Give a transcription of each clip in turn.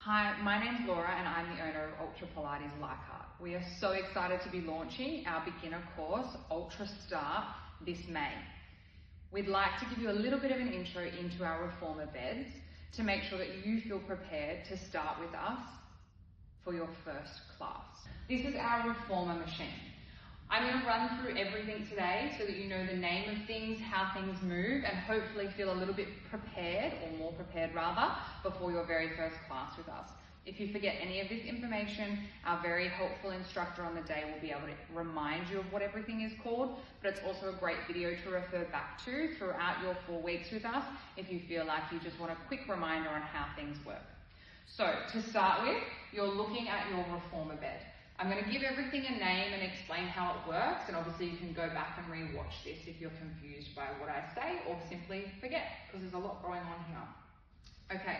Hi, my name's Laura and I'm the owner of Ultra Pilates Leichhardt. We are so excited to be launching our beginner course, Ultra Start, this May. We'd like to give you a little bit of an intro into our reformer beds to make sure that you feel prepared to start with us for your first class. This is our reformer machine. I'm going to run through everything today so that you know the name of things, how things move, and hopefully feel a little bit prepared, or more prepared rather, before your very first class with us. If you forget any of this information, our very helpful instructor on the day will be able to remind you of what everything is called, but it's also a great video to refer back to throughout your 4 weeks with us if you feel like you just want a quick reminder on how things work. So, to start with, you're looking at your reformer bed. I'm going to give everything a name and explain how it works, and obviously you can go back and re-watch this if you're confused by what I say or simply forget, because there's a lot going on here. Okay,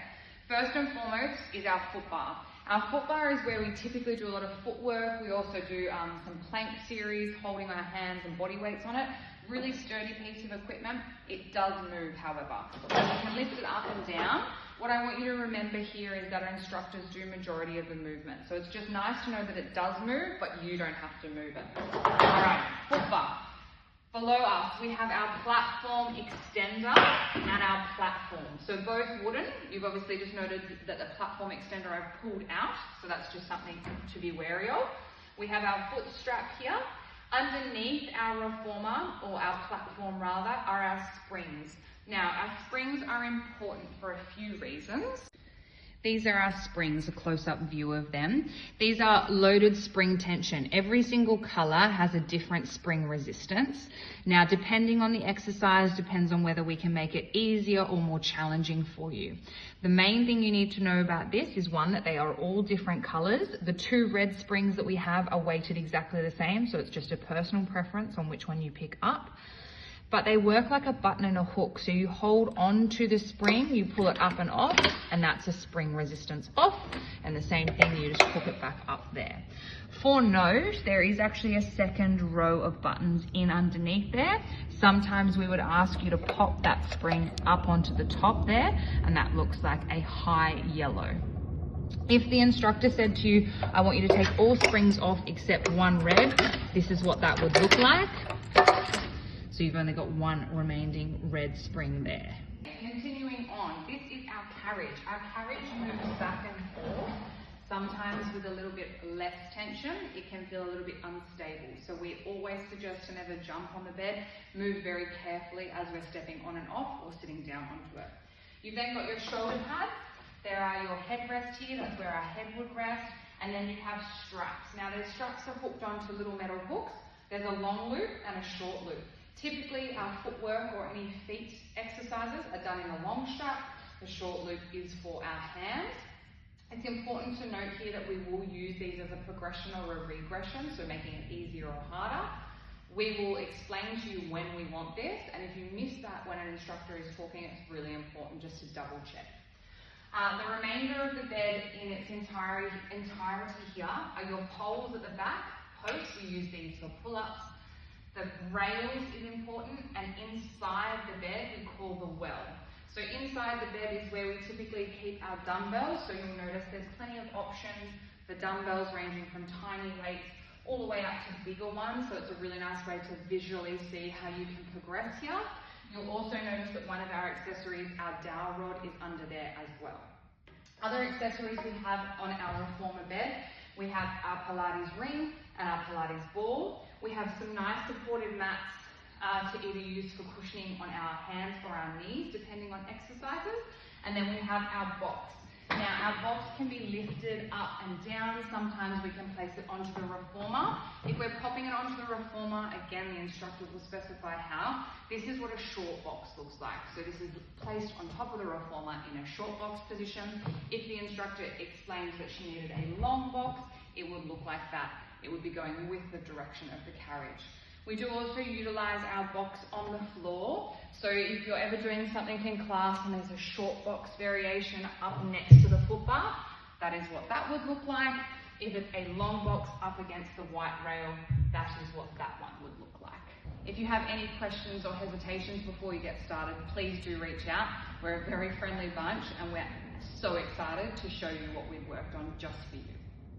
first and foremost is our foot bar. Our foot bar is where we typically do a lot of footwork. We also do some plank series, holding our hands and body weights on it. Really sturdy piece of equipment. It does move, however. So you can lift it up and down. What I want you to remember here is that our instructors do majority of the movement. So it's just nice to know that it does move, but you don't have to move it. All right, foot bar. Below us, we have our platform extender and our platform. So both wooden. You've obviously just noted that the platform extender I've pulled out, so that's just something to be wary of. We have our foot strap here. Underneath our reformer, or our platform rather, are our springs. Now, our springs are important for a few reasons. These are our springs, a close-up view of them. These are loaded spring tension. Every single color has a different spring resistance. Now, depending on the exercise, depends on whether we can make it easier or more challenging for you. The main thing you need to know about this is, one, that they are all different colors. The 2 red springs that we have are weighted exactly the same, so it's just a personal preference on which one you pick up. But they work like a button and a hook. So you hold on to the spring, you pull it up and off, and that's a spring resistance off. And the same thing, you just hook it back up there. For note, there is actually a second row of buttons in underneath there. Sometimes we would ask you to pop that spring up onto the top there, and that looks like a high yellow. If the instructor said to you, I want you to take all springs off except one red, this is what that would look like. So you've only got 1 remaining red spring there. Continuing on, this is our carriage. Our carriage moves back and forth, sometimes with a little bit less tension. It can feel a little bit unstable. So we always suggest to never jump on the bed. Move very carefully as we're stepping on and off or sitting down onto it. You've then got your shoulder pads. There are your headrests here. That's where our head would rest. And then you have straps. Now, those straps are hooked onto little metal hooks. There's a long loop and a short loop. Typically, our footwork or any feet exercises are done in a long strap. The short loop is for our hands. It's important to note here that we will use these as a progression or a regression, so making it easier or harder. We will explain to you when we want this, and if you miss that when an instructor is talking, it's really important just to double check. The remainder of the bed in its entirety here are your poles at the back. Posts, we use these for pull-ups. The rails is important, and inside the bed we call the well. So inside the bed is where we typically keep our dumbbells. So you'll notice there's plenty of options for dumbbells ranging from tiny weights all the way up to bigger ones. So it's a really nice way to visually see how you can progress here. You'll also notice that one of our accessories, our dowel rod, is under there as well. Other accessories we have on our reformer bed, we have our Pilates ring and our Pilates ball. We have some nice supportive mats to either use for cushioning on our hands or our knees, depending on exercises. And then we have our box. Now, our box can be lifted up and down. Sometimes we can place it onto the reformer. If we're popping it onto the reformer, again, the instructor will specify how. This is what a short box looks like. So this is placed on top of the reformer in a short box position. If the instructor explains that she needed a long box, it would look like that. It would be going with the direction of the carriage. We do also utilize our box on the floor. So if you're ever doing something in class and there's a short box variation up next to the foot bar, that is what that would look like. If it's a long box up against the white rail, that is what that one would look like. If you have any questions or hesitations before you get started, please do reach out. We're a very friendly bunch and we're so excited to show you what we've worked on just for you.